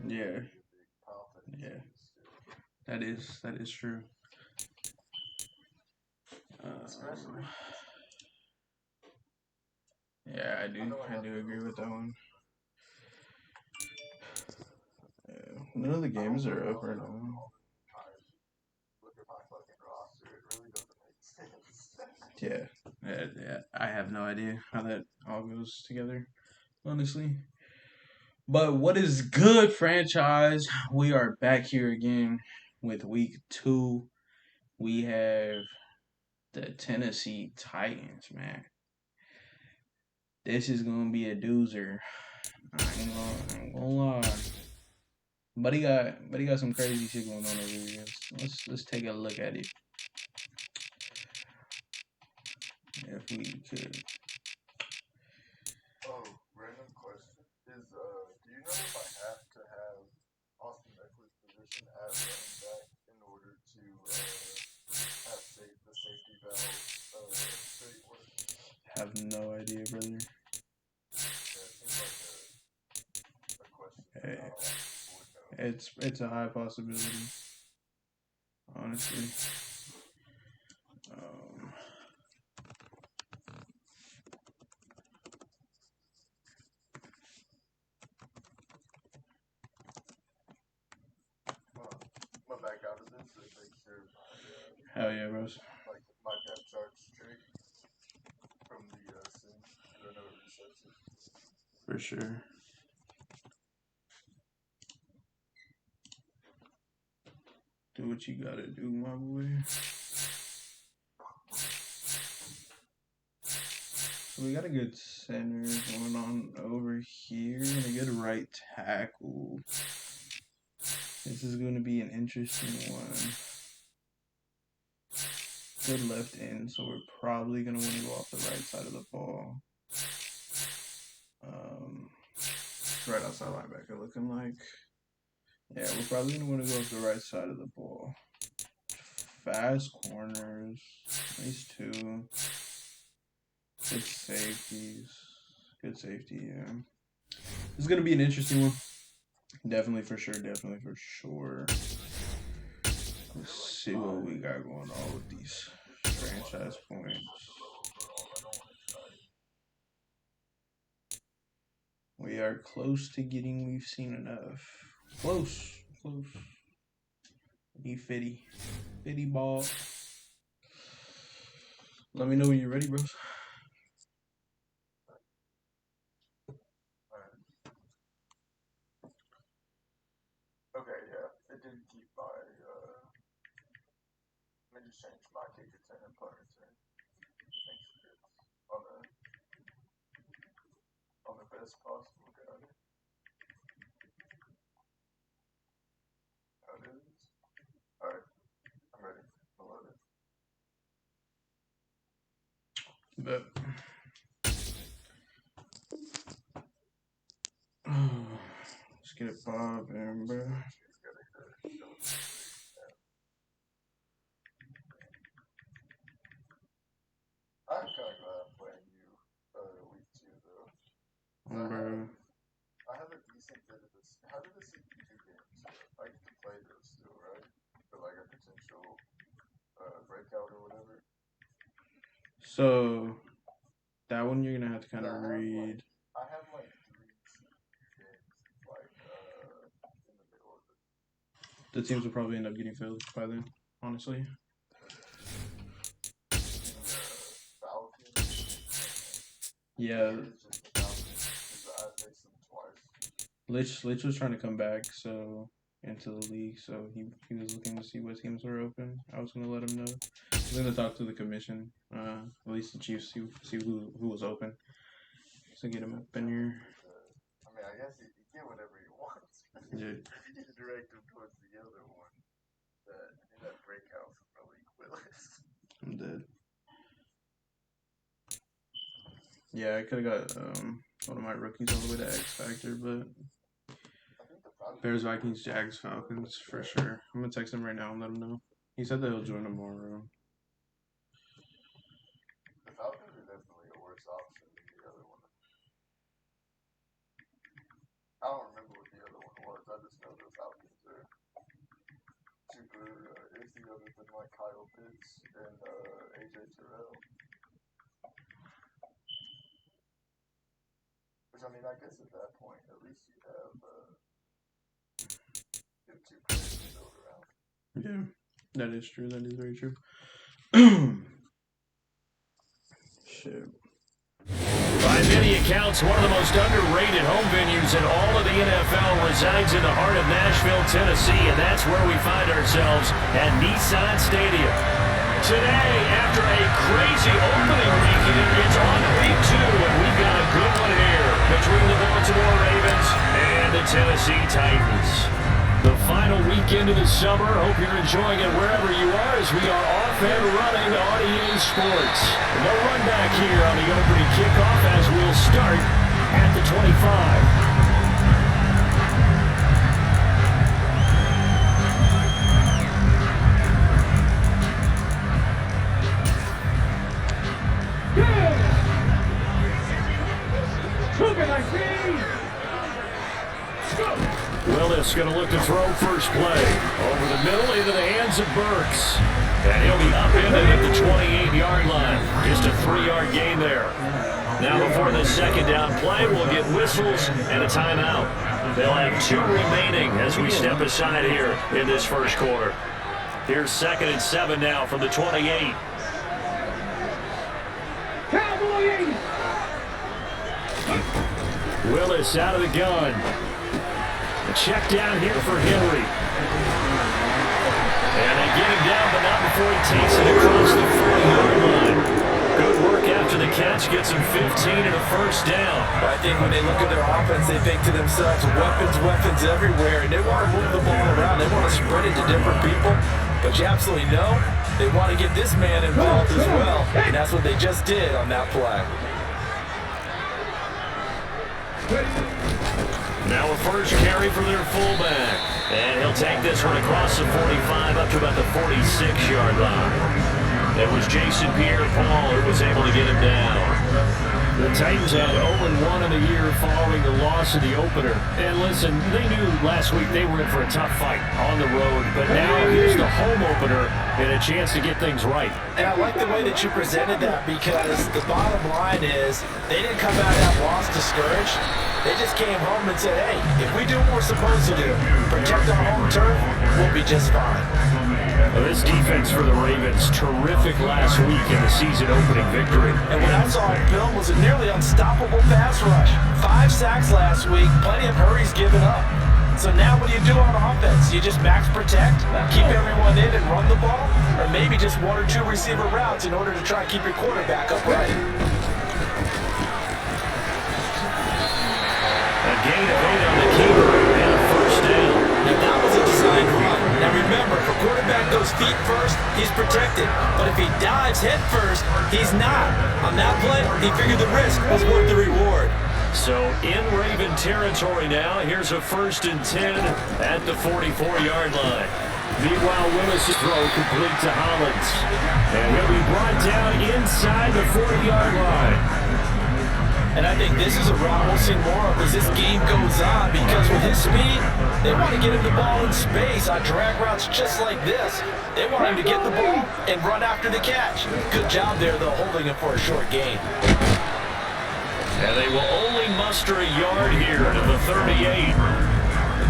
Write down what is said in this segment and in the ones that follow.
Yeah, yeah, that is true. Um, yeah, I do agree with that one. Yeah. None of the games are up right now. Yeah, yeah. I have no idea how that all goes together, honestly. But what is good, franchise? We are back here again with week 2. We have the Tennessee Titans, man. This is gonna be a doozer. I ain't gonna lie. But he got some crazy shit going on over here. Let's take a look at it. If we could. Have no idea, brother. Hey, it's a high possibility, honestly. Um, Hell yeah, bros. For sure. Do what you gotta do, my boy. So we got a good center going on over here and a good right tackle. This is going to be an interesting one. Good left end, so we're probably going to want to go off the right side of the ball. Right outside linebacker looking like. Yeah, we're probably going to want to go off the right side of the ball. Fast corners. These two. Good safeties. Good safety, yeah. This is going to be an interesting one. Definitely for sure. Definitely for sure. Let's see what we got going on with these franchise points. We are close to getting We've Seen Enough. Close. Be fitty ball. Let me know when you're ready, bros. But let's get it poppin', bro. Bro. So that one you're gonna have to kind of read. The teams will probably end up getting filled by then, honestly. Yeah, Lich was trying to come back into the league, so he was looking to see what teams were open. I was gonna let him know. I was gonna talk to the commission, at least the Chiefs, see who was open, so get him up in here. Yeah. I'm dead. Yeah, I could have got one of my rookies all the way to X Factor, but Bears, Vikings, Jags, Falcons for sure. I'm gonna text him right now and let him know. He said that he'll join tomorrow. Yeah, that is true. That is very true. Shit. By many accounts, one of the most underrated home venues in all of the NFL resides in the heart of Nashville, Tennessee, and that's where we find ourselves at Nissan Stadium. Today, after a crazy opening weekend, it's on to week 2, and we've got a good one here between the Baltimore Ravens and the Tennessee Titans. The final weekend of the summer. Hope you're enjoying it wherever you are as we are off and running on EA Sports. No run back here on the opening kickoff as we'll start at the 25. Willis going to look to throw first play. Over the middle into the hands of Burks. And he'll be upended at the 28-yard line. Just a 3-yard gain there. Now before the second down play, we'll get whistles and a timeout. They'll have 2 remaining as we step aside here in this first quarter. Here's 2nd and 7 now from the 28. Willis out of the gun. A check down here for Henry. And they get him down, but not before he takes it across the 40-yard line. Good work after the catch, gets him 15 and a first down. I think when they look at their offense, they think to themselves, weapons everywhere, and they want to move the ball around. They want to spread it to different people, but you absolutely know they want to get this man involved as well, and that's what they just did on that play. Now a first carry for their fullback. And he'll take this one across the 45 up to about the 46-yard line. It was Jason Pierre-Paul who was able to get him down. The Titans had 0-1 in the year following the loss of the opener. And listen, they knew last week they were in for a tough fight on the road. But now here's the home opener and a chance to get things right. And I like the way that you presented that because the bottom line is they didn't come out of that loss discouraged. They just came home and said, hey, if we do what we're supposed to do, protect our home turf, we'll be just fine. Well, this defense for the Ravens, terrific last week in the season-opening victory. And what I saw on film was a nearly unstoppable pass rush. 5 sacks last week, plenty of hurries given up. So now what do you do on offense? You just max protect, keep everyone in and run the ball? Or maybe just 1 or 2 receiver routes in order to try and keep your quarterback upright? A gain of 8 on the keeper and a first down. And that was a designed run. Now remember, if a quarterback goes feet first, he's protected. But if he dives head first, he's not. On that play, he figured the risk was worth the reward. So in Raven territory now, here's a 1st and 10 at the 44-yard line. Meanwhile, Willis' throw complete to Hollins. And he'll be brought down inside the 40-yard line. And I think this is a route we'll see more of as this game goes on because with his speed, they want to get him the ball in space on drag routes just like this. They want him to get the ball and run after the catch. Good job there, though, holding him for a short gain. And they will only muster a yard here to the 38.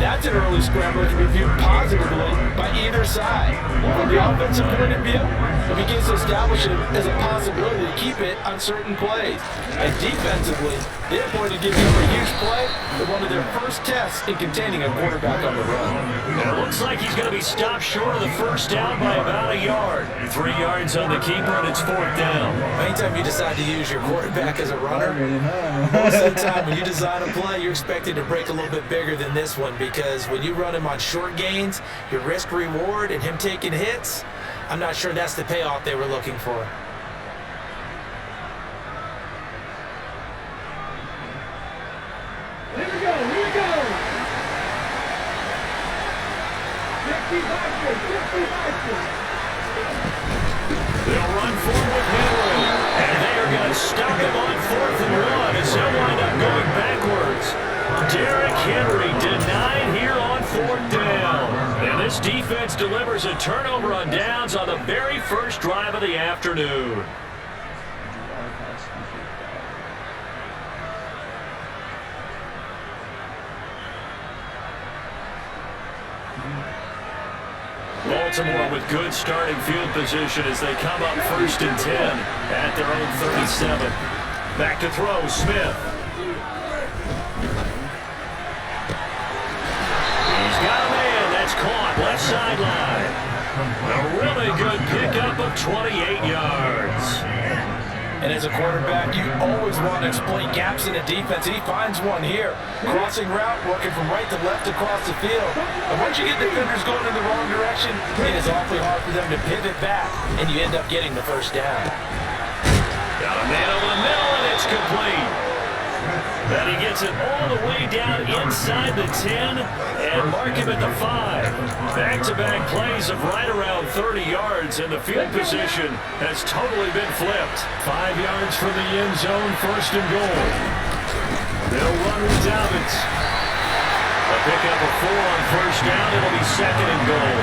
That's an early scramble to be viewed positively by either side. From the offensive point of view, it begins to establish it as a possibility to keep it on certain plays. And defensively, they're going to give them a huge play in one of their first tests in containing a quarterback on the run. And it looks like he's going to be stopped short of the first down by about a yard. 3 yards on the keeper, and it's 4th down. Anytime you decide to use your quarterback as a runner, most of the time when you design a play, you're expected to break a little bit bigger than this one because when you run him on short gains, your risk-reward and him taking hits, I'm not sure that's the payoff they were looking for. Here we go. 50 They'll run forward with Henry, and they are going to stop him on 4th and 1 as he'll wind up going backwards. Derrick Henry denied here on defense delivers a turnover on downs on the very first drive of the afternoon. Baltimore with good starting field position as they come up 1st and 10 at their own 37. Back to throw, Smith. He's got a man. That's caught. Left sideline. A really good pickup of 28 yards. And as a quarterback, you always want to exploit gaps in the defense. He finds one here. Crossing route, working from right to left across the field. And once you get defenders going in the wrong direction, it is awfully hard for them to pivot back, and you end up getting the first down. Got a man over the middle, and it's complete. Then he gets it all the way down inside the 10 and mark him at the 5. Back-to-back plays of right around 30 yards, and the field position has totally been flipped. 5 yards from the end zone, 1st and goal. They'll run with Dobbins. A pickup of 4 on 1st down. It'll be 2nd and goal.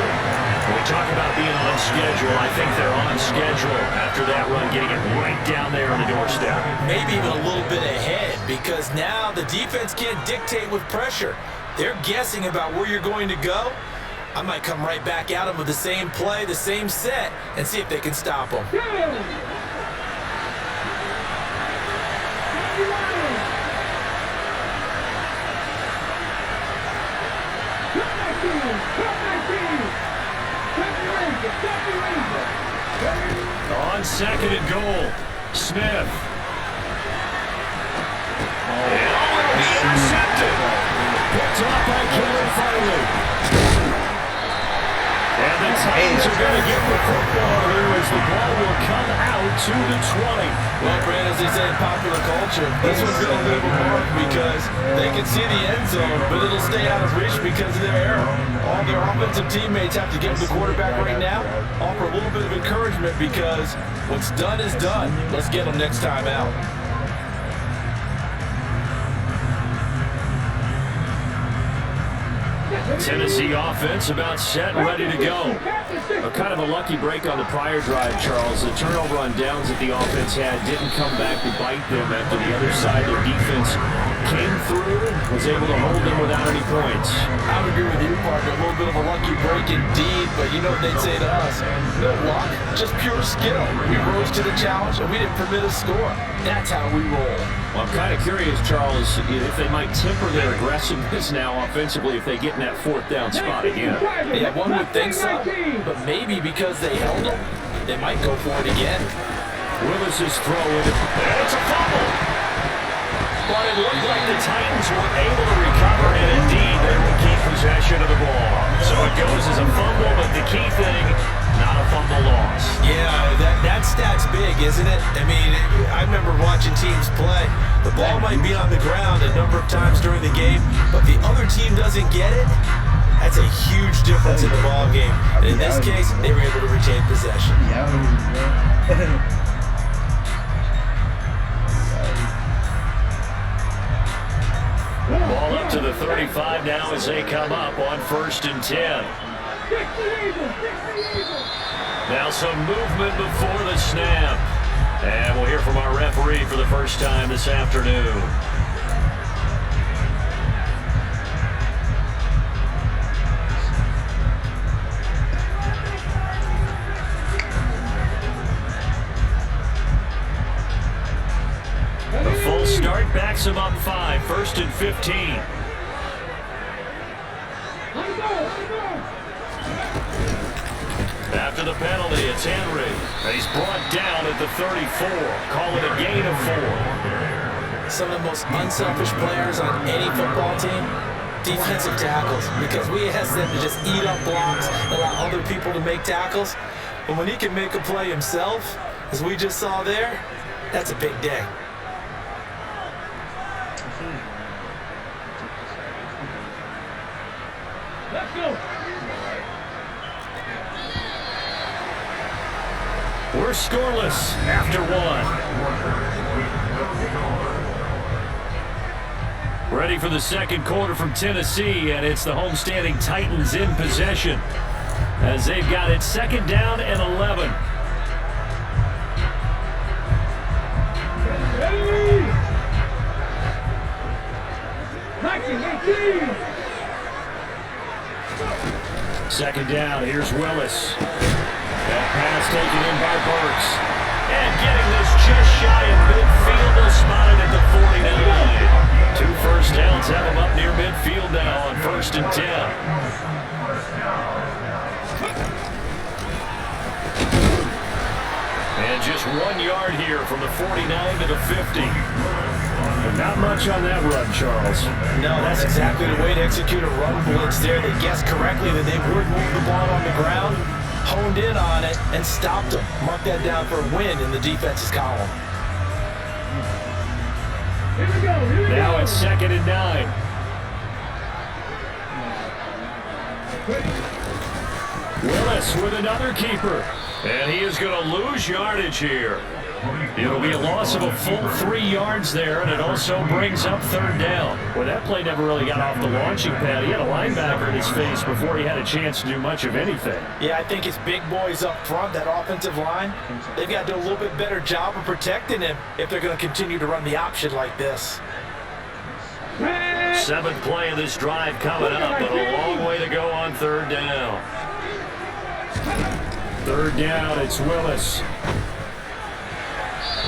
When we talk about being on schedule, I think they're on schedule after that run, getting it right down there on the doorstep. Maybe even a little bit ahead, because now the defense can't dictate with pressure. They're guessing about where you're going to go. I might come right back at them with the same play, the same set, and see if they can stop them. On 2nd and goal, Smith. And it'll be intercepted. Picked up by Kevin Farley. And the Titans are going to get the football here as the ball will come out to the 20. Well, Brand, as they say in popular culture, this one's going to leave a mark because they can see the end zone, but it'll stay out of reach because of their error. All their offensive teammates have to give the quarterback right now, offer a little bit of encouragement because what's done is done. Let's get them next time out. Tennessee offense about set and ready to go. Kind of a lucky break on the prior drive, Charles. The turnover on downs that the offense had didn't come back to bite them after the other side. Their defense came through, was able to hold them without any points. I would agree with you, partner. A little bit of a lucky break indeed, but you know what they'd say to us. No luck, just pure skill. We rose to the challenge, and we didn't permit a score. That's how we roll. Well, I'm kind of curious, Charles, if they might temper their aggressiveness now offensively if they get in that 4th down spot again. Yeah, one would think so, but maybe because they held them, they might go for it again. Willis's throw, and it's a fumble. But it looked like the Titans were able to recover, and indeed they will keep possession of the ball. So it goes as a fumble, but the key thing, not a fumble loss. Yeah, that stat's big, isn't it? I mean, I remember watching teams play. The ball might be on the ground a number of times during the game, but the other team doesn't get it. That's a huge difference in the ball game. And in this case, they were able to retain possession. Ball up to the 35 now as they come up on 1st and 10. Now some movement before the snap. And we'll hear from our referee for the first time this afternoon. The full start backs him up 5, 1st and 15. After the penalty, it's Henry. And he's brought down at the 34. Call it a gain of 4. Some of the most unselfish players on any football team, defensive tackles, because we ask them to just eat up blocks, allow other people to make tackles. But when he can make a play himself, as we just saw there, that's a big day. Let's go. We're scoreless after 1. Ready for the second quarter from Tennessee, and it's the homestanding Titans in possession. as they've got it second down and 11. Ready! 19, 18! Second down, here's Willis. That pass taken in by Burks. And getting this just shy of midfield, they'll spot it at the 49. 2 first downs have them up near midfield now on 1st and 10. And just 1 yard here from the 49 to the 50. But not much on that run, Charles. No, that's exactly the way to execute a run blitz there. They guessed correctly that they would move the ball on the ground, honed in on it, and stopped them. Mark that down for a win in the defense's column. Here we go. Now it's 2nd and 9. Willis with another keeper. And he is going to lose yardage here. It'll be a loss of a full 3 yards there, and it also brings up 3rd down. Well, that play never really got off the launching pad. He had a linebacker in his face before he had a chance to do much of anything. Yeah, I think his big boys up front, that offensive line, they've got to do a little bit better job of protecting him if they're going to continue to run the option like this. 7th play of this drive coming up, but a long way to go on 3rd down. 3rd down, it's Willis.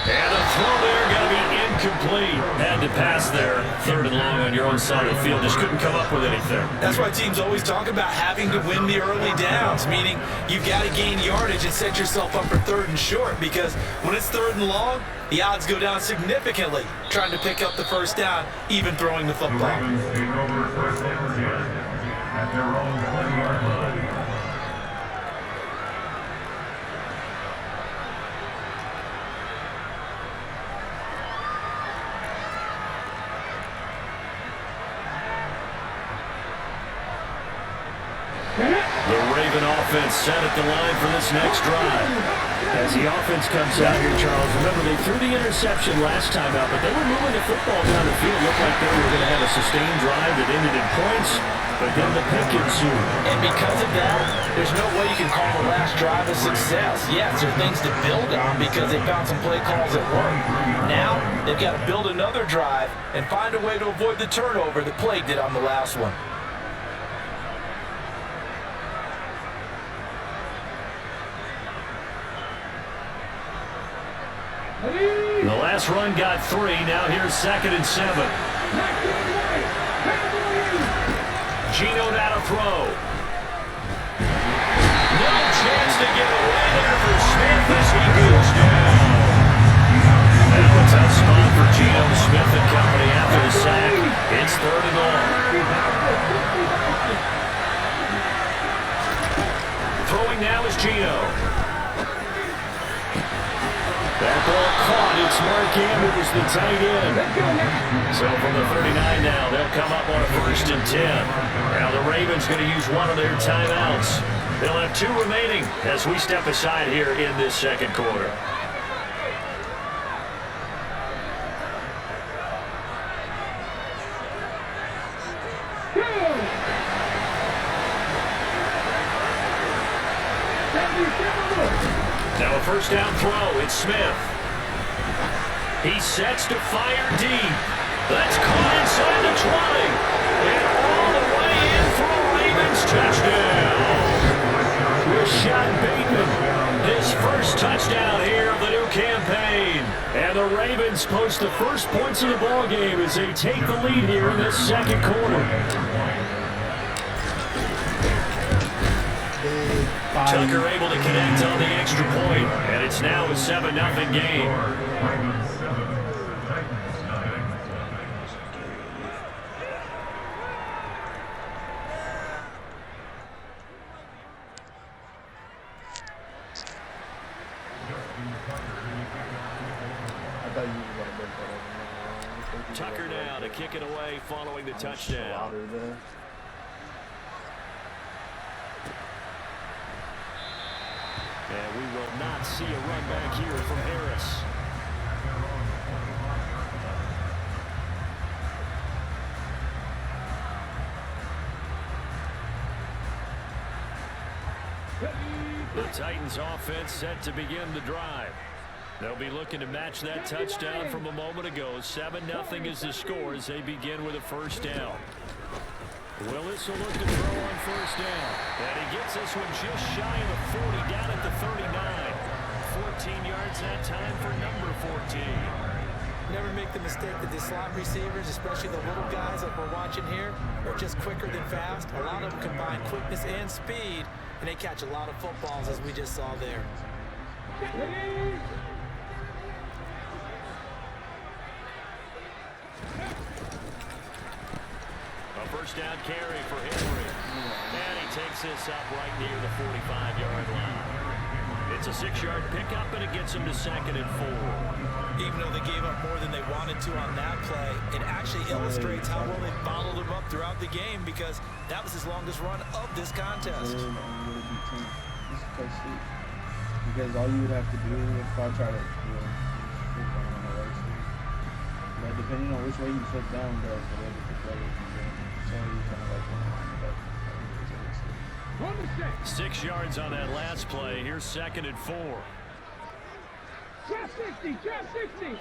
And the throw there going to be incomplete. Had to pass there. 3rd and long on your own side of the field. Just couldn't come up with anything. That's why teams always talk about having to win the early downs, meaning you've got to gain yardage and set yourself up for 3rd and short, because when it's 3rd and long, the odds go down significantly trying to pick up the 1st down, even throwing the football. At their own 20-yard line. The Raven offense set at the line for this next drive. As the offense comes out here, Charles, remember they threw the interception last time out, but they were moving the football down the field. Looked like they were going to have a sustained drive that ended in points, but then the pick ensued. And because of that, there's no way you can call the last drive a success. Yes, there are things to build on because they found some play calls that work. Now, they've got to build another drive and find a way to avoid the turnover that plagued it on the last one. The last run got 3. Now here's 2nd and 7. Gino now to throw. No chance to get away there for Smith as he goes down. Now a tough spot for Gino Smith and company after the sack. It's 3rd and long. Throwing now is Gino. That ball caught. It's Mark Andrews, the tight end. So from the 39 now, they'll come up on a 1st and 10. Now the Ravens going to use one of their timeouts. They'll have 2 remaining as we step aside here in this 2nd quarter. Now a 1st down throw. It's Smith. He sets to fire deep. That's caught inside the 20. And all the way in for a Ravens touchdown. Rashad Bateman, his 1st touchdown here of the new campaign. And the Ravens post the 1st points of the ball game as they take the lead here in this 2nd quarter. Tucker able to connect on the extra point, and it's now a 7-0 game. Tucker now to kick it away following the touchdown. And we will not see a run back here from Harris. The Titans offense set to begin the drive. They'll be looking to match that touchdown from a moment ago. 7-0 is the score as they begin with a first down. Willis will look to throw on first down. And he gets this one just shy of the 40, down at the 39. 14 yards that time for number 14. Never make the mistake that the slot receivers, especially the little guys like we're watching here, are just quicker than fast. A lot of them combine quickness and speed, and they catch a lot of footballs, as we just saw there. A first down carry for Henry. And he takes this up right near the 45-yard line. It's a 6-yard pickup, and it gets him to 2nd and 4. Even though they gave up more than they wanted to on that play, it actually illustrates how well they bottled him up throughout the game, because that was his longest run of this contest. Because all you would have to do if I try to flip down on the right side. But depending on which way you flip down, bro, the way that the play is going. So you kind of like want to line it up. 6 yards on that last play. Here's 2nd and 4. Drop 60, drop 60.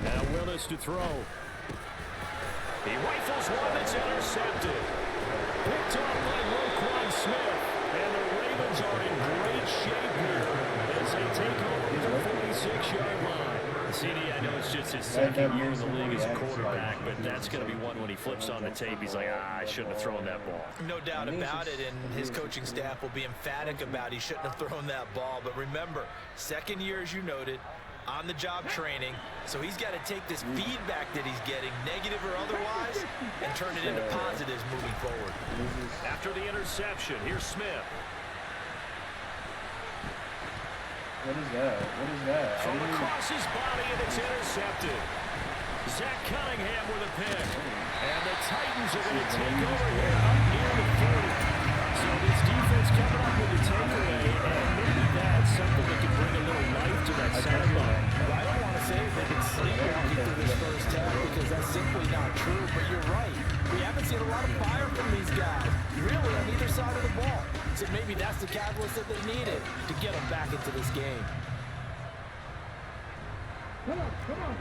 Now Willis to throw. He rifles one that's intercepted. Picked off by Roquan Smith. And the Ravens are in great shape here as they take over the 46-yard line. CD, I know it's just his second year in the league as a quarterback, but that's going to be one when he flips on the tape. He's like, I shouldn't have thrown that ball. No doubt about it, and his coaching staff will be emphatic about he shouldn't have thrown that ball. But remember, second year, as you noted, on-the-job training, so he's got to take this feedback that he's getting, negative or otherwise, and turn it into positives moving forward. After the interception, here's Smith. What is that? What is that? From across his body, and it's intercepted. Zach Cunningham with a pick. And the Titans are going to take over here up near the 40. So this defense coming up with a takeaway, and maybe that's something that can bring a little life to that sideline. Well, I don't want to say they've been sleepwalking through this first half, because that's simply not true, but you're right. We haven't seen a lot of fire from these guys, really, on either side of the ball. So maybe that's the catalyst that they needed to get them back into this game.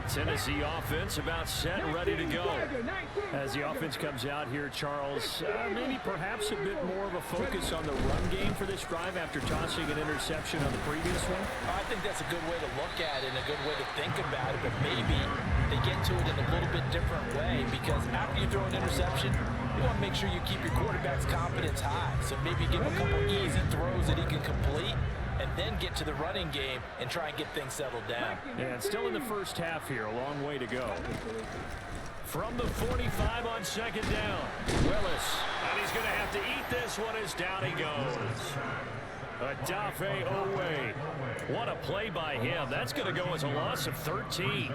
Tennessee offense about set and ready to go. As the offense comes out here, Charles, maybe perhaps a bit more of a focus on the run game for this drive after tossing an interception on the previous one? I think that's a good way to look at it and a good way to think about it, but maybe they get to it in a little bit different way, because after you throw an interception, you want to make sure you keep your quarterback's confidence high. So maybe give him a couple easy throws that he can complete, and then get to the running game and try and get things settled down. And still in the first half here, a long way to go. From the 45 on 2nd down, Willis. And he's going to have to eat this one as down he goes. Adafe Owe. What a play by him. That's going to go as a loss of 13.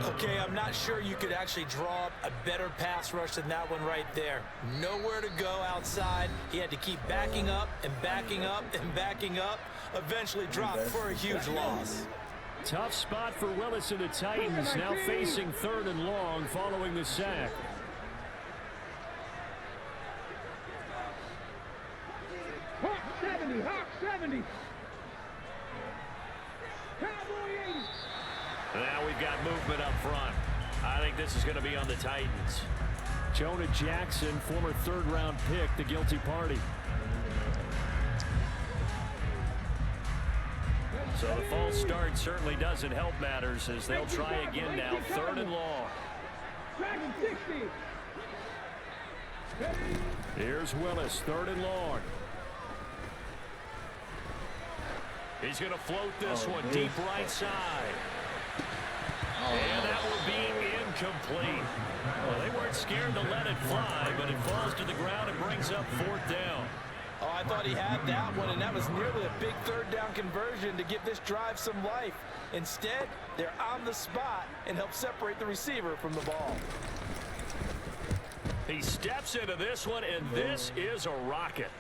Okay, I'm not sure you could actually draw up a better pass rush than that one right there. Nowhere to go outside. He had to keep backing up and backing up and backing up. Eventually dropped for a huge loss. Tough spot for Willis and the Titans, now facing 3rd and long following the sack. Hawk 70, Hawk 70. Cowboy 80. Now we've got movement up front. I think this is going to be on the Titans. Jonah Jackson, former 3rd-round pick, the guilty party. So the false start certainly doesn't help matters, as they'll try again now, 3rd and long. Dragon 60. Here's Willis, 3rd and long. He's going to float this one deep right side. And that will be incomplete. Well, they weren't scared to let it fly, but it falls to the ground and brings up 4th down. Oh, I thought he had that one, and that was nearly a big 3rd down conversion to give this drive some life. Instead, they're on the spot and help separate the receiver from the ball. He steps into this one, and this is a rocket.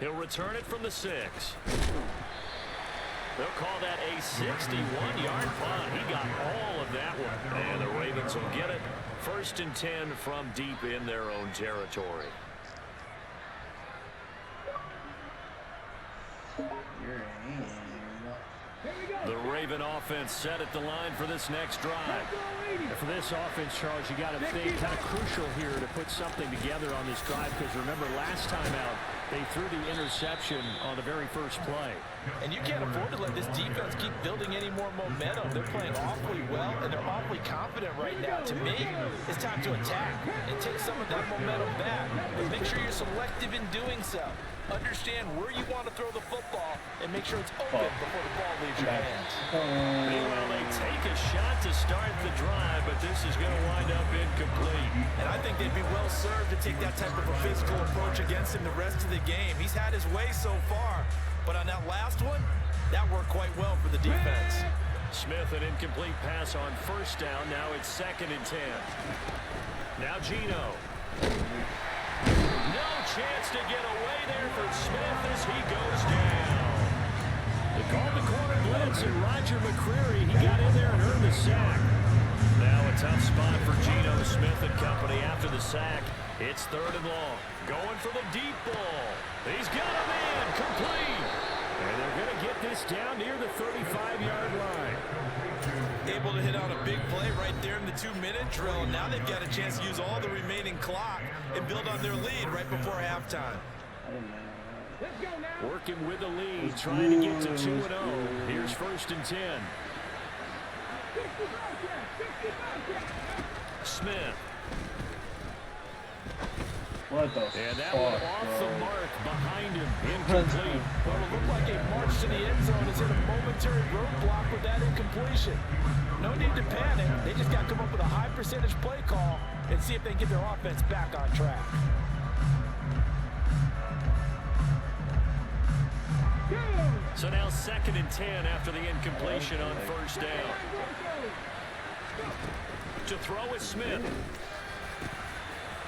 He'll return it from the 6. They'll call that a 61-yard punt. He got all of that one. And the Ravens will get it. 1st and 10 from deep in their own territory. Raven offense set at the line for this next drive. Let's For this offense, Charles, you got to think kind of crucial here to put something together on this drive, because remember last time out they threw the interception on the very first play. And you can't afford to let this defense keep building any more momentum. They're playing awfully well, and they're awfully confident right now. To me, it's time to attack and take some of that momentum back. But make sure you're selective in doing so. Understand where you want to throw the football and make sure it's open before the ball leaves your hands. Meanwhile, they take a shot to start the drive, but this is going to wind up incomplete. And I think they'd be well served to take that type of a physical approach against him the rest of the game. He's had his way so far, but on that last one, that worked quite well for the defense. Smith, an incomplete pass on first down. Now it's 2nd and 10. Now Gino. No chance to get away there for Smith as he goes down. They called the corner blitz, and Roger McCreary, he got in there and earned the sack. Now a tough spot for Geno Smith and company after the sack. It's 3rd and long. Going for the deep ball. He's got a man complete. And they're going to get this down near the 35-yard line. Able to hit on a big play right there in the 2-minute drill. And now they've got a chance to use all the remaining clock and build on their lead right before halftime. go now. Working with the lead, trying to get to 2-0. Here's 1st and 10. Smith. What the And that fuck, one off bro? the mark behind him. Incomplete. Well, it looked like a march to the end zone is in a momentary roadblock with that incompletion. No need to panic. They just got to come up with a high percentage play call and see if they can get their offense back on track. So now 2nd and 10 after the incompletion on first down. To throw is Smith.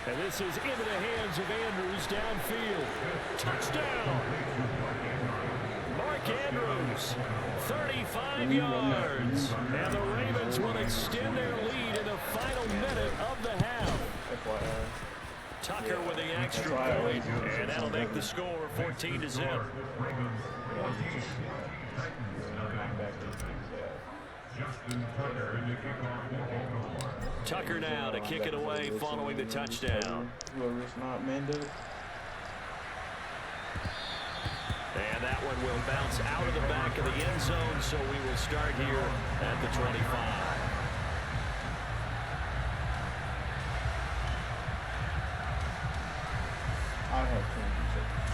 And this is into the hands of Andrews downfield. Touchdown! Mark Andrews, 35 yards. And the Ravens will extend their lead in the final minute of the half. Tucker with the extra point, and that'll make the score 14-0. Tucker now to kick it away following the touchdown. Whoever's not mandated. And that one will bounce out of the back of the end zone, so we will start here at the 25. I have 20 seconds.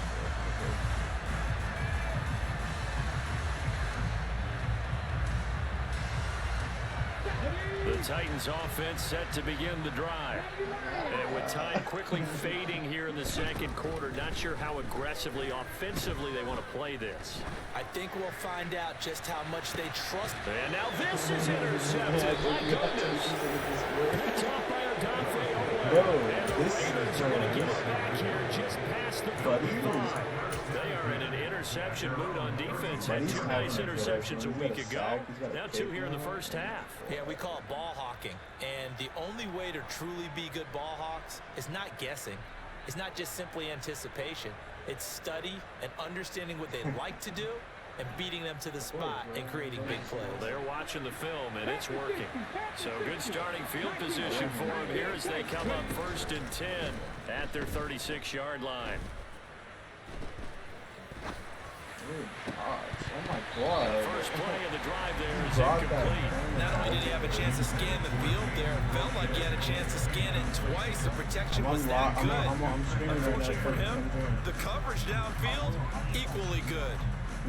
The Titans offense set to begin the drive. And with time quickly fading here in the second quarter, not sure how aggressively, offensively they want to play this. I think we'll find out just how much they trust. And now this is intercepted. My goodness. Picked off by Adonfe Owe. And the Ravens are going to get it back here just past the 35. They are in an interception mood on defense. Had 2 nice interceptions a week ago. Now 2 here in the first half. Yeah, we call it ball hawking. And the only way to truly be good ball hawks is not guessing. It's not just simply anticipation. It's study and understanding what they like to do and beating them to the spot and creating big plays. They're watching the film, and it's working. So good starting field position for them here as they come up 1st and 10 at their 36-yard line. Oh my god. First play of the drive there is incomplete. Not only did he have a chance to scan the field there, it felt like he had a chance to scan it twice. The protection was that good. Unfortunately for him, the coverage downfield, equally good.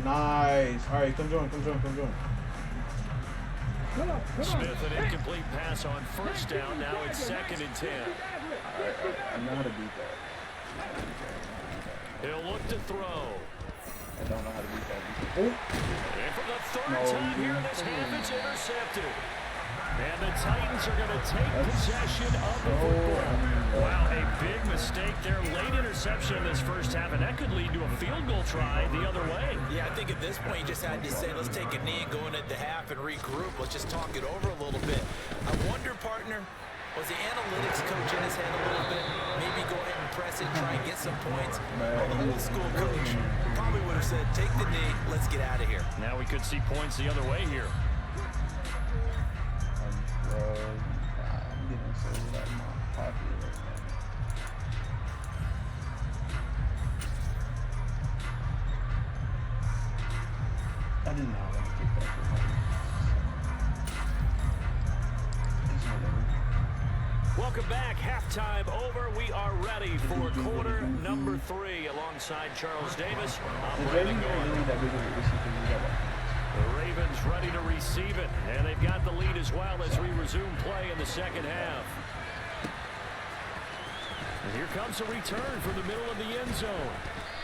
Nice. All right, come join. Smith, an incomplete pass on first down. Now it's 2nd and 10. I know how to beat that. He'll look to throw. I don't know how to beat that. Oh. And for the 3rd time here in this half, it's intercepted. And the Titans are going to take possession of the football. Wow, a big mistake there. Late interception in this first half, and that could lead to a field goal try the other way. Yeah, I think at this point you just had to say, let's take a knee and go into the half and regroup. Let's just talk it over a little bit. I wonder, partner, Was the analytics coach in his head a little bit? Maybe go ahead and press it, try and get some points. Well, the old school coach probably would have said, take the knee, let's get out of here. Now we could see points the other way here. I'm getting so like my pocket right now. I did not want to kick that for money. Welcome back. Halftime over. We are ready for quarter number 3 alongside Charles Davis. I'm Brandon Gordon. The Ravens ready to receive it, and they've got the lead as well as we resume play in the second half. And here comes a return from the middle of the end zone.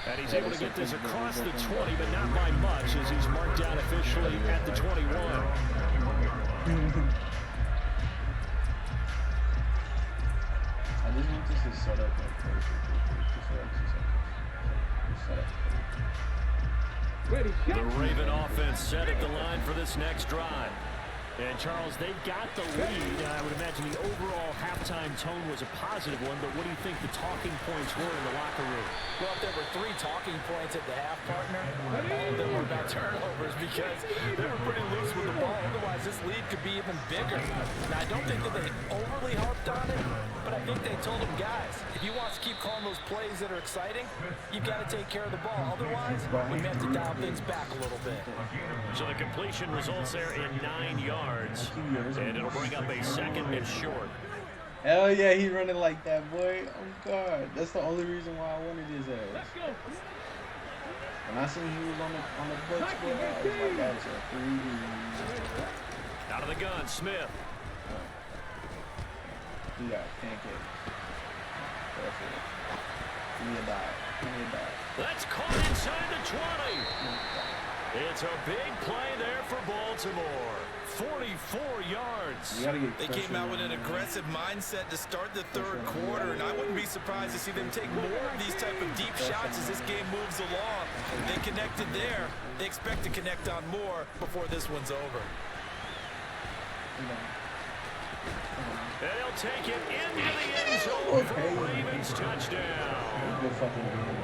And he's able to get this across the 20, but not by much as he's marked down officially at the 21. I just want this to set up like closer to The Raven offense set at the line for this next drive. And Charles, they've got the lead. I would imagine the overall halftime tone was a positive one, but what do you think the talking points were in the locker room? Well, if there were 3 talking points at the half, partner, all of them were about turnovers because they were pretty loose with the ball. Otherwise, this lead could be even bigger. Now, I don't think that they overly harped on it, but I think they told them, guys, if you want to keep calling those plays that are exciting, you've got to take care of the ball. Otherwise, we may have to dial things back a little bit. So the completion results there in 9 yards. And it'll bring up a second and short. Hell yeah, he running like that, boy. Oh God, that's the only reason why I wanted his ass. Let's go. When I seen he was on the books, boy, I was like, that's a free. Out of the gun, Smith. He got pancakes. That's it. Give me a dive. Give me a dive. That's caught inside the 20. It's a big play there for Baltimore. 44 yards. They came out with an aggressive mindset to start the third quarter, and I wouldn't be surprised to see them take more of these type of deep shots as this game moves along. They connected there. They expect to connect on more before this one's over. And he'll take it into the end zone for a Ravens touchdown.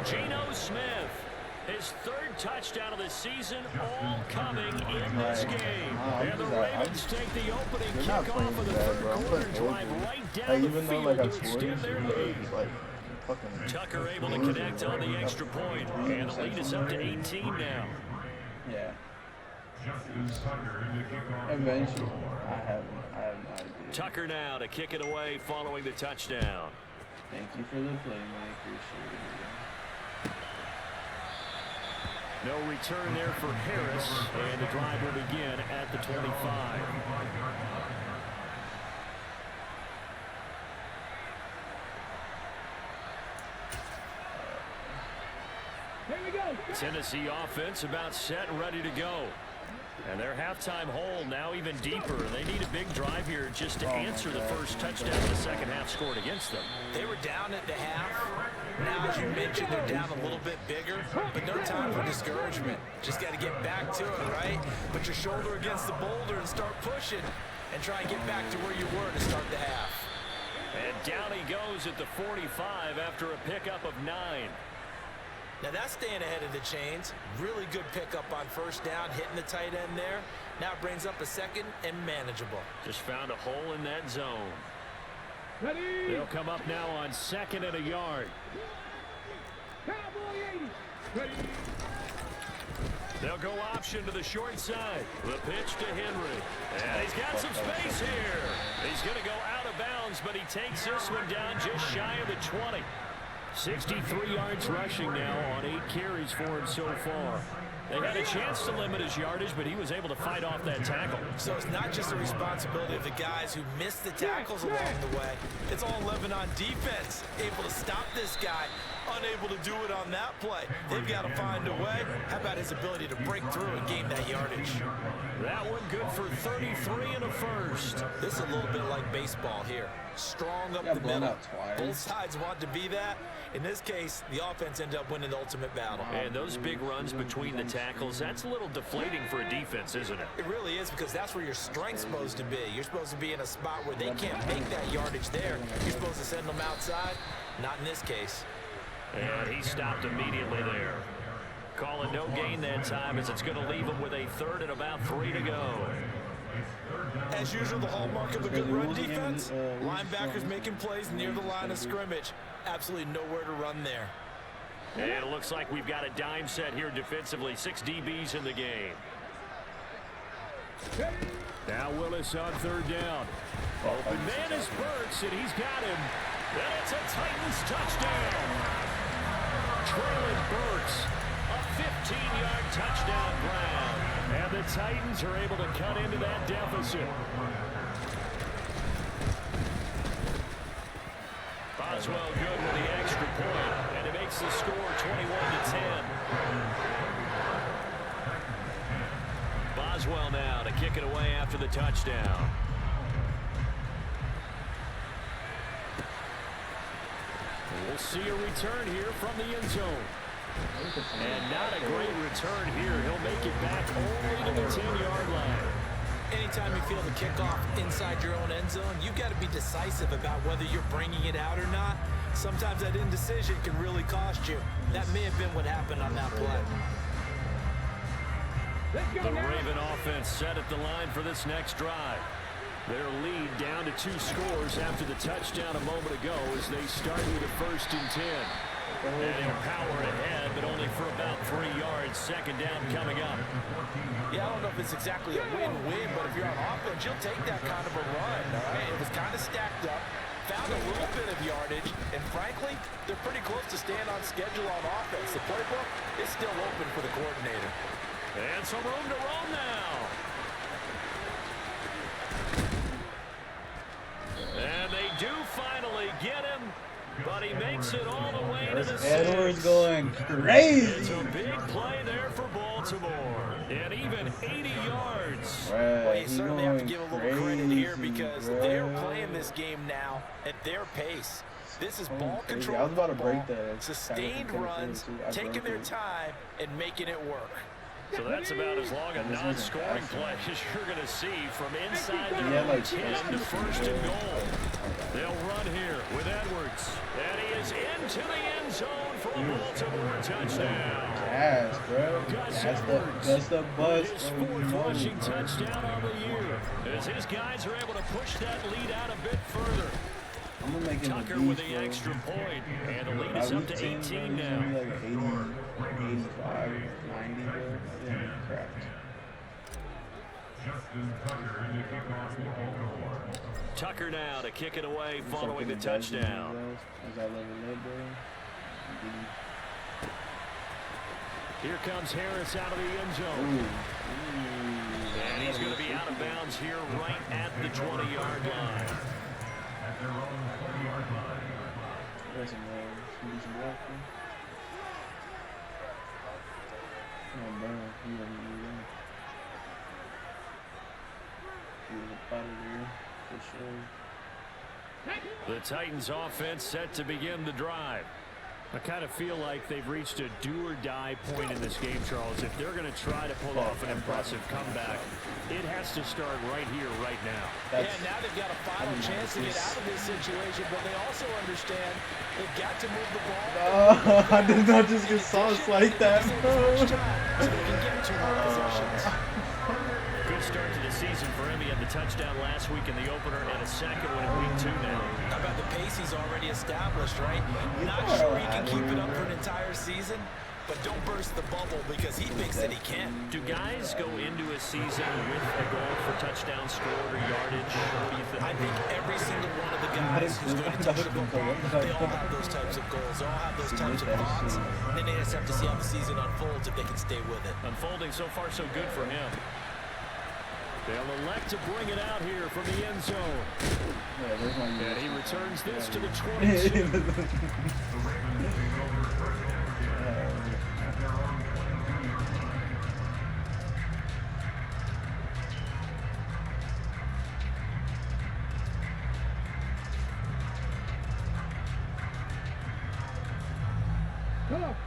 Geno Smith. His 3rd touchdown of the season, all coming in this game. And the Ravens take the opening kickoff of the third quarter and drive right down the field to extend their lead. Tucker able to connect on the extra point, and the lead is up to 18 now. Yeah. Eventually, I have no idea. Tucker now to kick it away following the touchdown. Thank you for the play, Mike. Appreciate it. No return there for Harris, and the drive will begin at the 25. Here we go. Tennessee offense about set and ready to go. And their halftime hole now even deeper. They need a big drive here just to answer the first touchdown the second half scored against them. They were down at the half. Now, as you mentioned, they're down a little bit bigger, but no time for discouragement. Just got to get back to it, right? Put your shoulder against the boulder and start pushing and try and get back to where you were to start the half. And down he goes at the 45 after a pickup of 9. Now that's staying ahead of the chains. Really good pickup on first down, hitting the tight end there. Now it brings up a second and manageable. Just found a hole in that zone. Ready. They'll come up now on 2nd and a yard. Cowboy 80. Ready. They'll go option to the short side. The pitch to Henry. And he's got some space here. He's going to go out of bounds, but he takes this one down just shy of the 20. 63 yards rushing now on 8 carries for him so far. They had a chance to limit his yardage, but he was able to fight off that tackle. So it's not just the responsibility of the guys who missed the tackles along the way. It's all 11 on defense, able to stop this guy unable to do it on that play. They've got to find a way. How about his ability to break through and gain that yardage? That one good for 33 and a first. This is a little bit like baseball here. Strong up the middle. Both sides want to be that. In this case, the offense ended up winning the ultimate battle. And those big runs between the tackles, that's a little deflating for a defense, isn't it? It really is, because that's where your strength's supposed to be. You're supposed to be in a spot where they can't make that yardage there. You're supposed to send them outside. Not in this case. And he stopped immediately there. Calling no gain that time, as it's going to leave him with a third and about 3 to go. As usual, the hallmark of a good run defense, linebackers making plays near the line of scrimmage. Absolutely nowhere to run there. And it looks like we've got a dime set here defensively. 6 DBs in the game. Now Willis on third down. Open man is Burks, and he's got him. And it's a Titans touchdown. Traylon Burks, a 15-yard touchdown ground. And the Titans are able to cut into that deficit. Boswell good with the extra point, and it makes the score 21-10. Boswell now to kick it away after the touchdown. We'll see a return here from the end zone. And not a great return here. He'll make it back only to the 10-yard line. Anytime you feel the kickoff inside your own end zone, you've got to be decisive about whether you're bringing it out or not. Sometimes that indecision can really cost you. That may have been what happened on that play. The Raven offense set at the line for this next drive. Their lead down to 2 scores after the touchdown a moment ago as they start with a 1st and 10. And he'll power ahead, but only for about 3 yards. Second down coming up. Yeah, I don't know if it's exactly a win-win, but if you're on offense, you'll take that kind of a run, all right? It was kind of stacked up, found a little bit of yardage, and frankly, they're pretty close to staying on schedule on offense. The playbook is still open for the coordinator. And some room to roam now. And they do finally get him, but he makes it all the way to the 6. Edwards going crazy. It's a big play there for Baltimore, and even 80 yards. Well, you certainly have to give a little credit here because they're playing this game now at their pace. This is ball control. I was about to break that. Sustained runs, taking their time, and making it work. So that's about as long a non-scoring play as you're going to see from inside their own 10 to 1st and goal. They'll run here with Edwards. And he is into the end zone for a Baltimore touchdown. Yes, bro. That's the bust. His 4th rushing touchdown on the year. As his guys are able to push that lead out a bit further. I'm gonna make Tucker with the extra point, and the lead is up to 18 now. Like 80, 85, 90, bro. Yeah, crap. Tucker now to kick it away following the touchdown. Here comes Harris out of the end zone. And he's going to be out of bounds here right at the 20-yard line. The Titans offense set to begin the drive. I kind of feel like they've reached a do-or-die point in this game, Charles. If they're going to try to pull off an impressive comeback, it has to start right here, right now. Yeah, now they've got a final chance to get out of this situation, but they also understand they've got to move the ball. Oh, I did not just get sauce like that, bro. So they can get 2 more possessions. Good start to the season for him. He had the touchdown last week in the opener and a second one in week 2 now. How about the pace he's already established, right? Not sure he can keep it up for an entire season, but don't burst the bubble because he thinks that he can. Do guys go into a season with a goal for touchdown scored or yardage? What do you think? I think every single one of the guys who's going to touch the football, they all have those types of goals. They all have those types of thoughts. And then they just have to see how the season unfolds if they can stay with it. Unfolding so far so good for him. They'll elect to bring it out here from the end zone. there's my And he USB. returns this to the 22.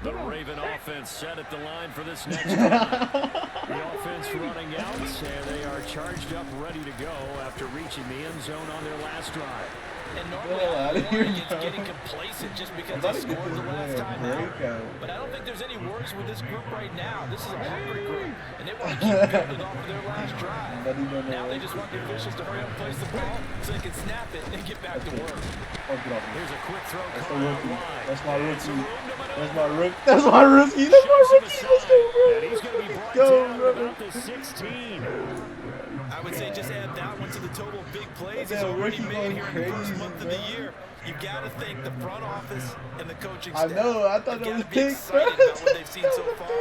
The Raven offense set at the line for this next drive. The offense running out, and they are charged up, ready to go after reaching the end zone on their last drive. And normally it's getting complacent just because they scored the last time out. But I don't think there's any worries with this group right now. This is a hungry group, and they want to keep building off of their last drive. Now they just want the officials to hurry up and place the ball so they can snap it and get back to work. Here's a quick throw. That's my rookie. That's my rookie. That's my rookie. That's my rookie. Let's go, bro. And he's going to be brought down at about the 16. I would say just add that one to the total of big plays he's already made here in the first month of the year. You've got to thank the front office and the coaching staff. I know. I thought They've that was got to be big, bro. excited about what they've seen so far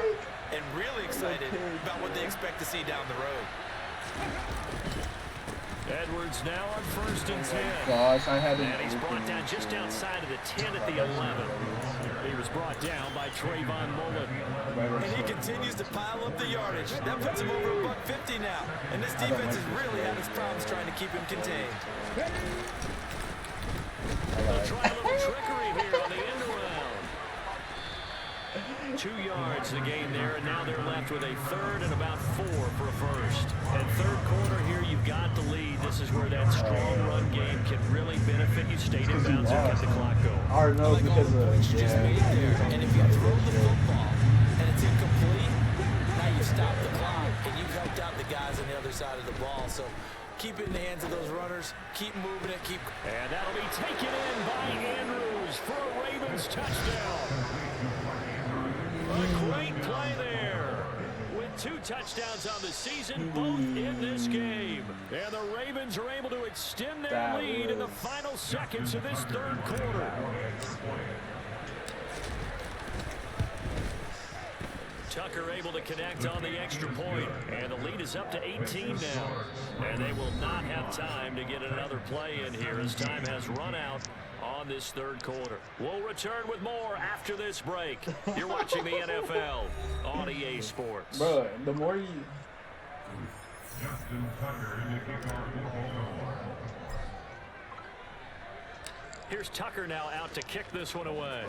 and really excited about what they expect to see down the road. Edwards now on 1st and 10. Gosh, I had And he's brought down just outside of the 10 at the 11. He was brought down by Trayvon Mullen. And he continues to pile up the yardage. That puts him over $150 now. And this defense has really had its problems trying to keep him contained. They'll try a little trickery here on the end around. 2 yards the gain there, and now they're left with a third and about 4 for a first. And third quarter here, you've got the lead. This is where that strong run game can really benefit you. Stay in bounds and get the clock going. I already know because of you just made there. And if you throw the football and it's incomplete, now you stop the clock and you've helped out the guys on the other side of the ball. So keep it in the hands of those runners. Keep moving it. And that'll be taken in by Andrews for a Ravens touchdown. A great play there. With 2 touchdowns on the season, both in this game. And the Ravens are able to extend their lead in the final seconds of this third quarter. Tucker able to connect on the extra point, and the lead is up to 18 now. And they will not have time to get another play in here as time has run out on this third quarter. We'll return with more after this break. You're watching the NFL on EA Sports. Bro, the more you... Here's Tucker now out to kick this one away.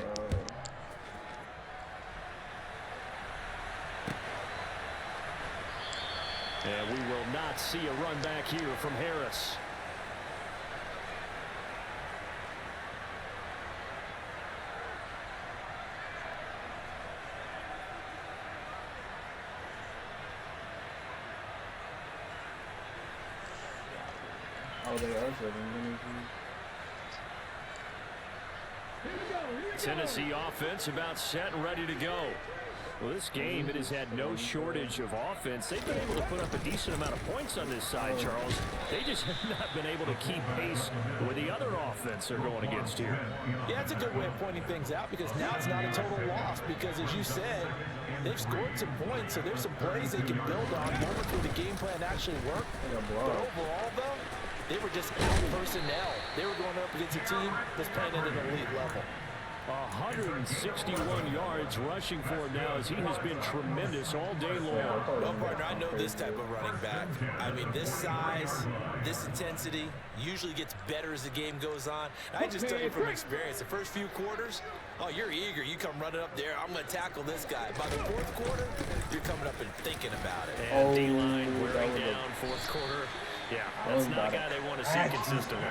And we will not see a run back here from Harris. Oh, they are Tennessee offense about set and ready to go. Well, this game, it has had no shortage of offense. They've been able to put up a decent amount of points on this side, Charles. They just have not been able to keep pace with the other offense they're going against here. Yeah, that's a good way of pointing things out because now it's not a total loss because, as you said, they've scored some points, so there's some plays they can build on, moments where the game plan actually worked. But overall, though, they were just out personnel. They were going up against a team that's playing at an elite level. 161 yards rushing for him now as he has been tremendous all day long. Well, partner, I know this type of running back. I mean, this size, this intensity usually gets better as the game goes on. I just tell you from experience, the first few quarters, oh, you're eager. You come running up there, I'm going to tackle this guy. By the fourth quarter, you're coming up and thinking about it. And D-line wearing down fourth quarter. Yeah, that's not a guy they want to see consistently.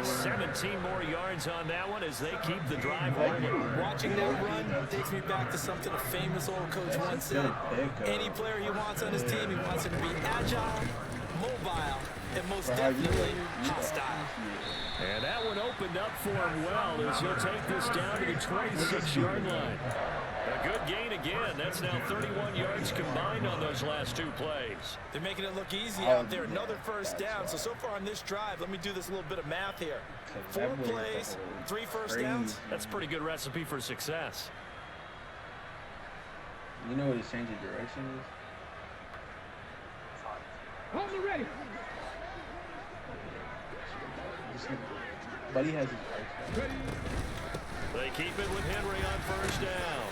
17 more yards on that one as they keep the drive rolling. Watching that run takes me back to something a famous old coach once said. Any player he wants on his team, he wants him to be agile, mobile, and most definitely hostile. And that one opened up for him well as he'll take this down to the 26-yard line. A good gain again. That's now 31 yards combined on those last 2 plays. They're making it look easy out there. Another first down. So far on this drive, let me do this little bit of math here. 4 plays, 3 first downs. That's a pretty good recipe for success. You know what his change of direction is? Hold it ready. Just Buddy has his arts. Ready. They keep it with Henry on first down.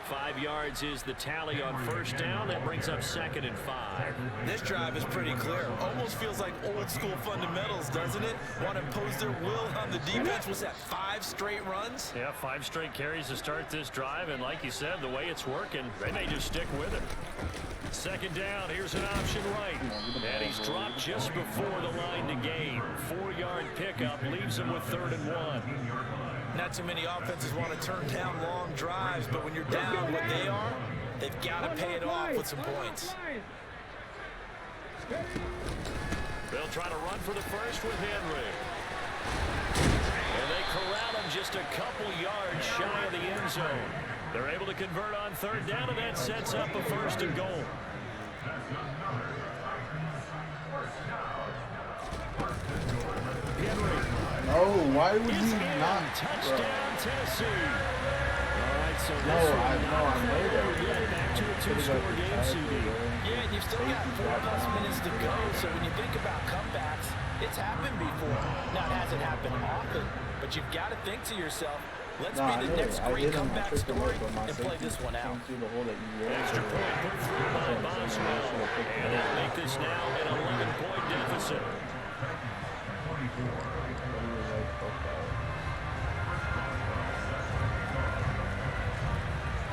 5 yards is the tally on first down. That brings up 2nd and 5. This drive is pretty clear. Almost feels like old school fundamentals, doesn't it? Want to impose their will on the defense. Was that 5 straight runs? Yeah, 5 straight carries to start this drive. And like you said, the way it's working, they may just stick with it. 2nd down, here's an option right. And he's dropped just before the line to gain. 4-yard pickup leaves him with 3rd and 1. Not too many offenses want to turn down long drives, but when you're down what they are, they've got to pay it off with some points. They'll try to run for the first with Henry. And they corral him just a couple yards shy of the end zone. They're able to convert on 3rd down, and that sets up a 1st and goal. Henry. Oh, why would Is he in. not? Touchdown, Tennessee. All right, so No, this I one know, not I know that. clear yet. Back to a 2-score game, CD. Yeah, you've still got 4+ minutes to go, so when you think about comebacks, it's happened before. Now, it hasn't happened often, but you've got to think to yourself, let's be the next great comeback story and play this one out. Extra point put through by Boswell. And they'll make this now an 11-point deficit.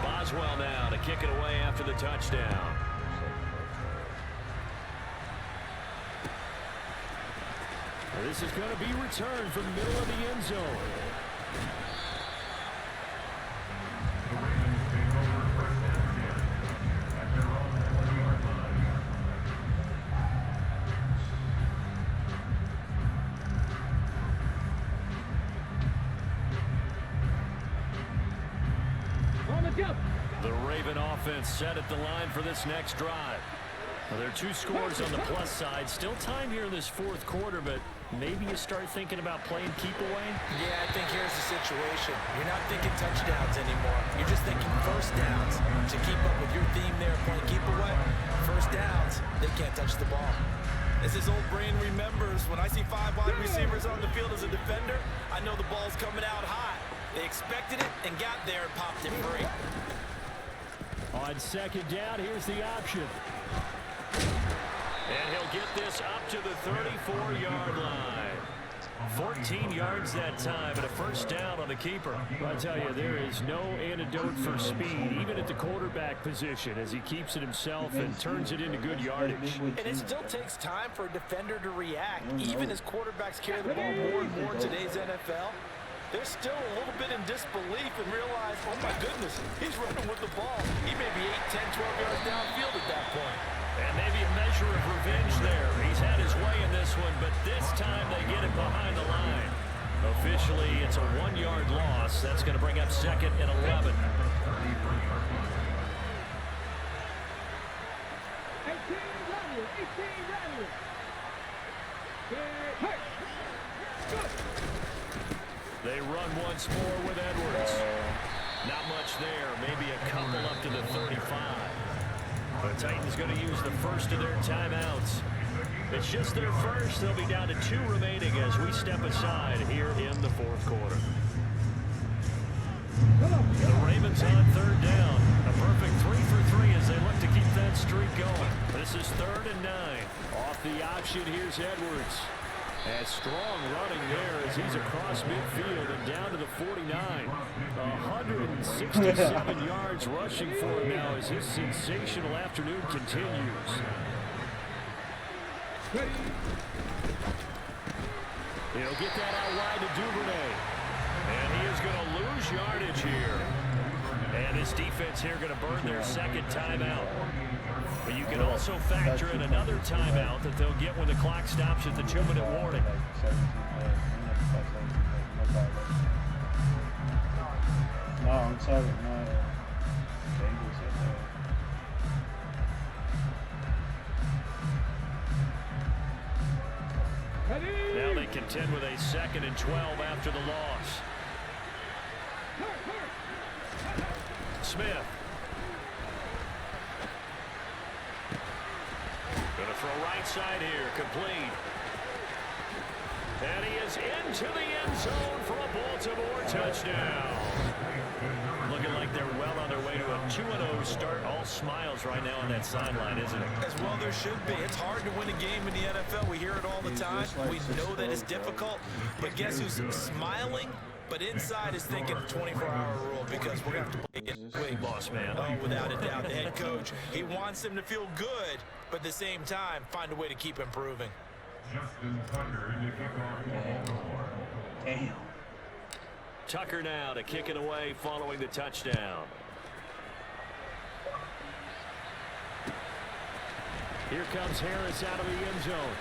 Boswell now to kick it away after the touchdown. This is going to be returned from the middle of the end zone. The Raven offense set at the line for this next drive. Well, there are 2 scores on the plus side. Still time here in this 4th quarter, but maybe you start thinking about playing keep away? Yeah, I think here's the situation. You're not thinking touchdowns anymore. You're just thinking first downs. To keep up with your theme there, playing keep away, first downs, they can't touch the ball. As his old brain remembers, when I see 5 wide receivers on the field as a defender, I know the ball's coming out hot. They expected it and got there and popped it free. On 2nd down, here's the option. And he'll get this up to the 34-yard line. 14 yards that time, and a first down on the keeper. I tell you, there is no antidote for speed, even at the quarterback position, as he keeps it himself and turns it into good yardage. And it still takes time for a defender to react, even as quarterbacks carry the ball more and more in today's NFL. They're still a little bit in disbelief and realize, oh my goodness, he's running with the ball. He may be 8, 10, 12 yards downfield at that point. And maybe a measure of revenge there. He's had his way in this one, but this time they get it behind the line. Officially, it's a 1-yard loss. That's going to bring up 2nd and 11. 18 run. They run once more with Edwards. Not much there. Maybe a couple up to the 35. The Titans going to use the first of their timeouts. It's just their first. They'll be down to 2 remaining as we step aside here in the 4th quarter. The Ravens on 3rd down. A perfect 3 for 3 as they look to keep that streak going. This is 3rd and 9. Off the option, here's Edwards. And strong running there as he's across midfield and down to the 49. 167 yards rushing for him now as his sensational afternoon continues. He'll get that out wide to Duvernay. And he is going to lose yardage here. And his defense here going to burn their 2nd timeout. But you can also factor in another timeout that they'll get when the clock stops at the 2-minute warning. No, I'm sorry. No. Now they contend with a 2nd and 12 after the loss. Smith. Going to throw right side here, complete. And he is into the end zone for a Baltimore touchdown. Looking like they're well on their way to a 2-0 start. All smiles right now on that sideline, isn't it? As well there should be. It's hard to win a game in the NFL. We hear it all the time. We know that it's difficult. But guess who's smiling? But inside is thinking the 24-hour rule because we're going to have to play it. Big boss man. Oh, without a doubt. The head coach, he wants them to feel good, but at the same time, find a way to keep improving. Justin Tucker in the kickoff for Baltimore. Damn. Tucker now to kick it away following the touchdown. Here comes Harris out of the end zone.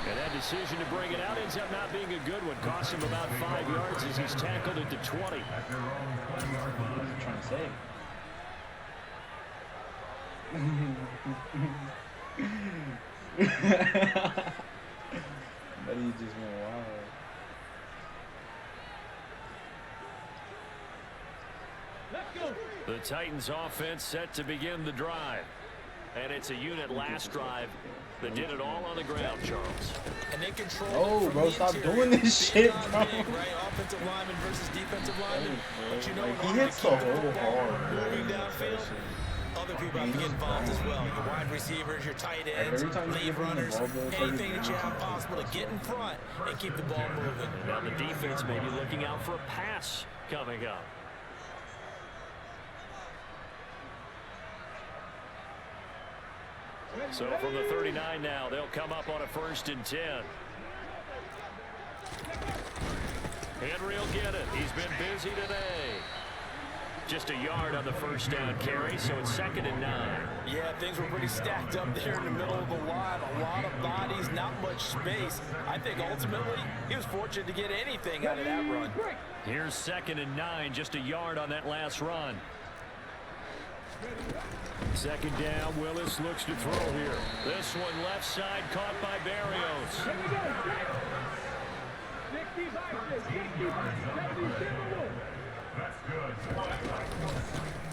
And that decision to bring it out ends up not being a good one. Cost him about 5 yards as he's tackled at the 20. What are you trying to say? But he just went wild. The Titans offense set to begin the drive. And it's a unit last drive that did it all on the ground, Charles. And they control. Oh, bro, stop doing this shit, bro. Right, offensive lineman versus defensive lineman. But you know, like, he hits the whole hard. Moving downfield. Other people have to get involved as well. Your wide receivers, your tight ends, lead runners, anything that you have possible to get in front and keep the ball moving. Now the defense may be looking out for a pass coming up. So from the 39 now, they'll come up on a 1st and 10. Henry will get it. He's been busy today. Just a yard on the 1st down carry, so it's 2nd and 9. Yeah, things were pretty stacked up there in the middle of the line. A lot of bodies, not much space. I think ultimately he was fortunate to get anything out of that run. Here's 2nd and 9, just a yard on that last run. 2nd down, Willis looks to throw here. This one left side caught by Barrios. Here we go. 65, 70,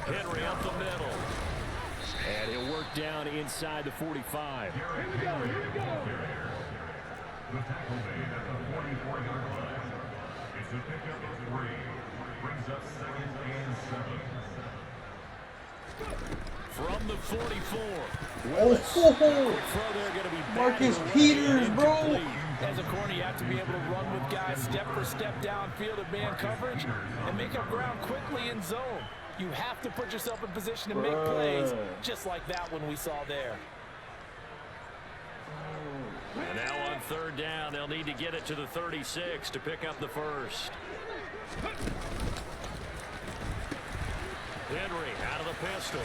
Henry up the middle. And he'll work down inside the 45. Here we go. The tackle made at the 44-yard line. It's a pickup of 3. Brings up 2nd and 7. From the 44. Oh, Marcus Peters, bro. As a corner, you have to be able to run with guys step for step downfield of man coverage and make up ground quickly in zone. You have to put yourself in position to make plays, just like that one we saw there. And now on 3rd down, they'll need to get it to the 36 to pick up the 1st. Henry out of the pistol.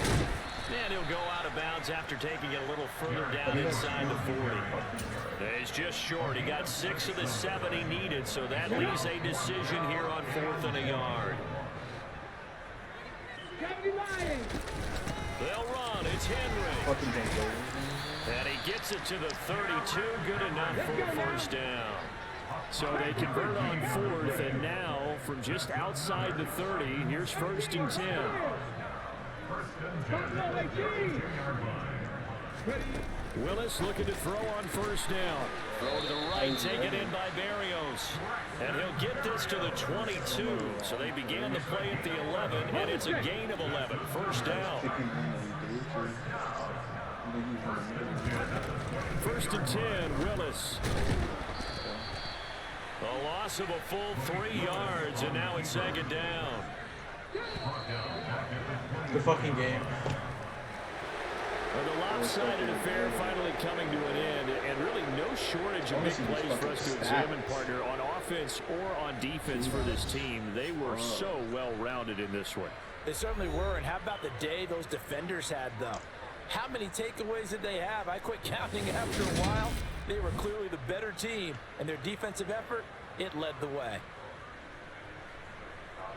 And he'll go out of bounds after taking it a little further down inside the 40. He's just short. He got 6 of the 7 he needed, so that leaves a decision here on 4th and a yard. They'll run. It's Henry. And he gets it to the 32. Good enough for a 1st down. So they convert on 4th, and now from just outside the 30, here's 1st and 10. Willis looking to throw on 1st down. Throw to the right, taken in by Barrios. And he'll get this to the 22. So they began the play at the 11, and it's a gain of 11. 1st down. 1st and 10, Willis. A loss of a full 3 yards, and now it's 2nd down. The fucking game. Well, the lopsided affair finally coming to an end, and really no shortage of big plays for us to examine, partner, on offense or on defense for this team. They were so well-rounded in this one. They certainly were, and how about the day those defenders had, though? How many takeaways did they have? I quit counting after a while. They were clearly the better team, and their defensive effort, it led the way.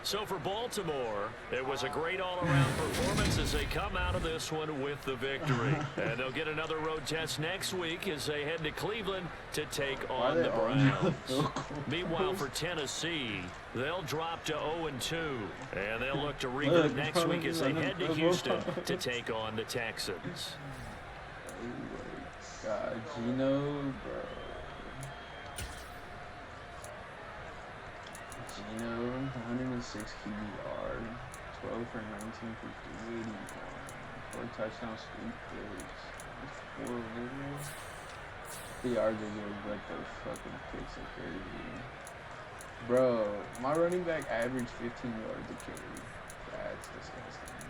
So for Baltimore, it was a great all-around performance as they come out of this one with the victory. And they'll get another road test next week as they head to Cleveland to take on the Browns. Meanwhile, for Tennessee, they'll drop to 0-2. And they'll look to regroup next week as they head to Houston to take on the Texans. God, Gino, bro. You know, 106 QBR, 12 for 19 for 381. 4 touchdown sweep picks. That's 4 over. The yards are good, but the fucking picks are crazy. Bro, my running back averaged 15 yards a carry. That's disgusting.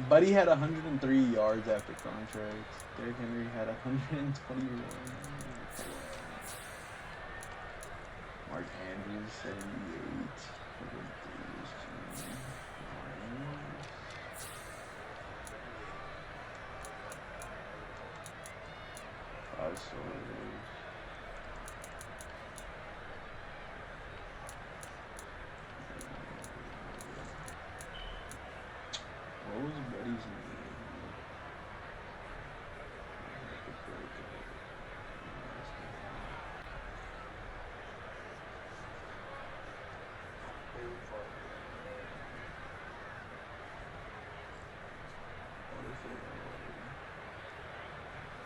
Buddy had 103 yards after contract. Derrick Henry had 121. Mark Andrews, 78. For the Blues team. Five stars. What was Buddy's name?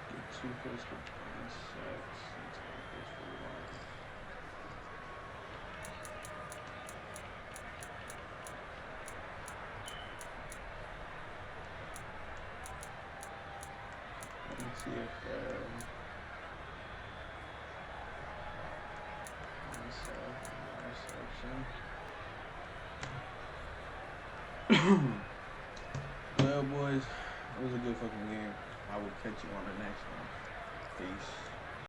Get 2 first for 26 and 10 first for 1. Let's see if well, boys, it was a good fucking game. I will catch you on the next one. Peace.